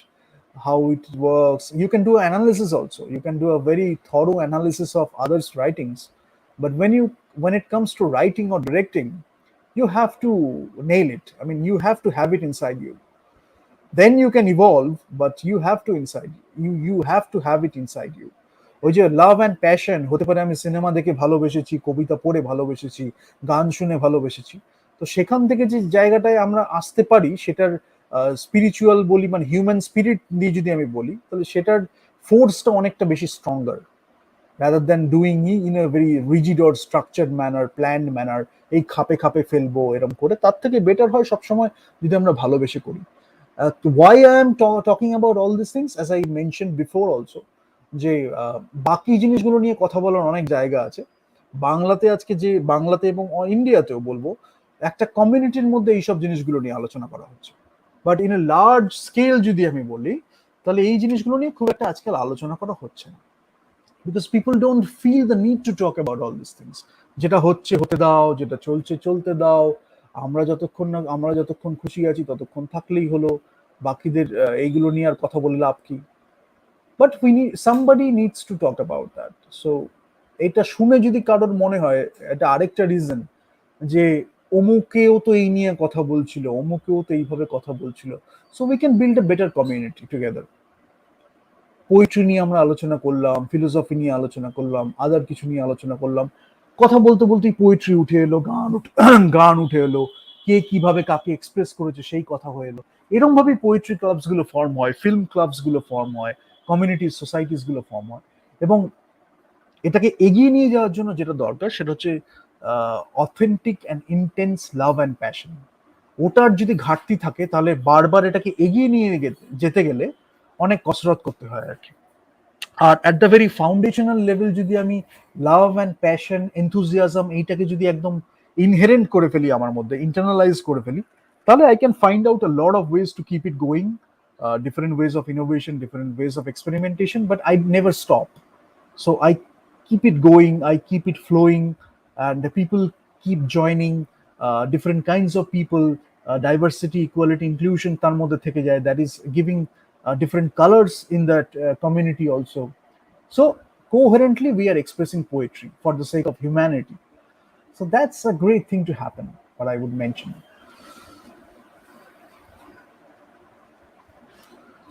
how it works. You can do analysis also, you can do a very thorough analysis of others writings, but when it comes to writing or directing, you have to nail it. I mean, you have to have it inside you. Then you can evolve, but you have to inside you have to have it inside you. ওই যে love and passion হতে পারে আমি cinema দেখে ভালোবেসেছি, কবিতা পড়ে ভালোবেসেছি, গান শুনে ভালোবেসেছি। তো সেখান থেকে যে জায়গাটায় আমরা আসতে পারি, সেটার স্পিরিচুয়াল বলি, মানে হিউম্যান স্পিরিট দিয়ে যদি আমি বলি, তাহলে সেটার ফোর্সটা অনেকটা বেশি stronger, rather than doing in a very rigid or structured manner, planned manner, এই খাপে খাপে ফেলবো এরকম করে, তার থেকে বেটার হয় সবসময় যদি আমরা ভালোবেসে করি। Why I am talking about all these things, as I mentioned before also, যে বাকি জিনিসগুলো নিয়ে কথা বলার অনেক জায়গা আছে। বাংলাতে আজকে যে বাংলাতে এবং ইন্ডিয়াতেও বলবো, একটা কমিউনিটির মধ্যে এইসব জিনিসগুলো নিয়ে আলোচনা করা হচ্ছে, but in a large scale যদি আমি বলি, তাহলে এই জিনিসগুলো নিয়ে খুব একটা আজকাল আলোচনা করা হচ্ছে না, because people don't feel the need to talk about all these things. যেটা হচ্ছে হতে দাও, যেটা চলছে চলতে দাও, আমরা যতক্ষণ খুশি আছি ততক্ষণ থাকলেই হলো, বাকিদের এইগুলো নিয়ে আর কথা বলে লাভ কি। But we need, somebody needs to talk about that. So এটা শুনে যদি কারোর মনে হয় এটা আরেকটা রিজন, যে অমুকেও তো এই নিয়ে কথা বলছিল, অমুকেও তো এইভাবে কথা বলছিল, so we can build a better community together. Poetry নিয়ে আমরা আলোচনা করলাম, ফিলোসফি নিয়ে আলোচনা করলাম, আদার কিছু নিয়ে আলোচনা করলাম, কথা বলতে বলতেই পোয়েট্রি উঠে এলো, গান উঠে এলো, কে কিভাবে কাকে এক্সপ্রেস করেছে সেই কথা হয়ে এলো। এরকম ভাবেই পোয়েট্রি ক্লাবস গুলো ফর্ম হয়, ফিল্ম ক্লাবস গুলো ফর্ম হয়, কমিউনিটি সোসাইটিস গুলো ফর্ম হয়। এবং এটাকে এগিয়ে নিয়ে যাওয়ার জন্য যেটা দরকার সেটা হচ্ছে authentic and intense love and passion. ওটার যদি ঘাটতি থাকে, তাহলে বারবার এটাকে এগিয়ে নিয়ে যেতে গেলে অনেক কসরত করতে হয় আর কি। আর at the very foundational level যদি আমি লাভ অ্যান্ড প্যাশন, এনথুজিয়াজম এইটাকে যদি একদম ইনহেরেন্ট করে ফেলি, আমার মধ্যে ইন্টারনালাইজ করে ফেলি, তাহলে I can find out a lot of ways to keep it going, different ways of innovation, different ways of experimentation, but I never stop. So I keep it going, I keep it flowing, and the people keep joining, different kinds of people, diversity, equality, inclusion তার মধ্যে থেকে যায়, that is giving different colors in that community also. So coherently we are expressing poetry for the sake of humanity. So that's a great thing to happen, what I would mention.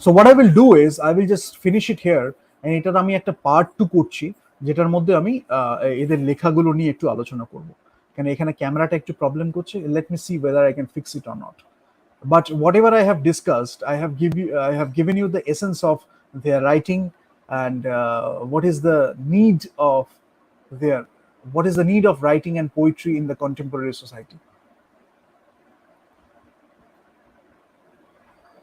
So what I will do is I will just finish it here, and এটার আমি একটা part 2 করছি, যেটার মধ্যে আমি এদের লেখাগুলো নিয়ে একটু আলোচনা করব। কারণ এখানে ক্যামেরাটা একটু প্রবলেম করছে, let me see whether I can fix it or not. But whatever I have discussed, I have given you the essence of their writing, and what is the need of their What is the need of writing and poetry in the contemporary society?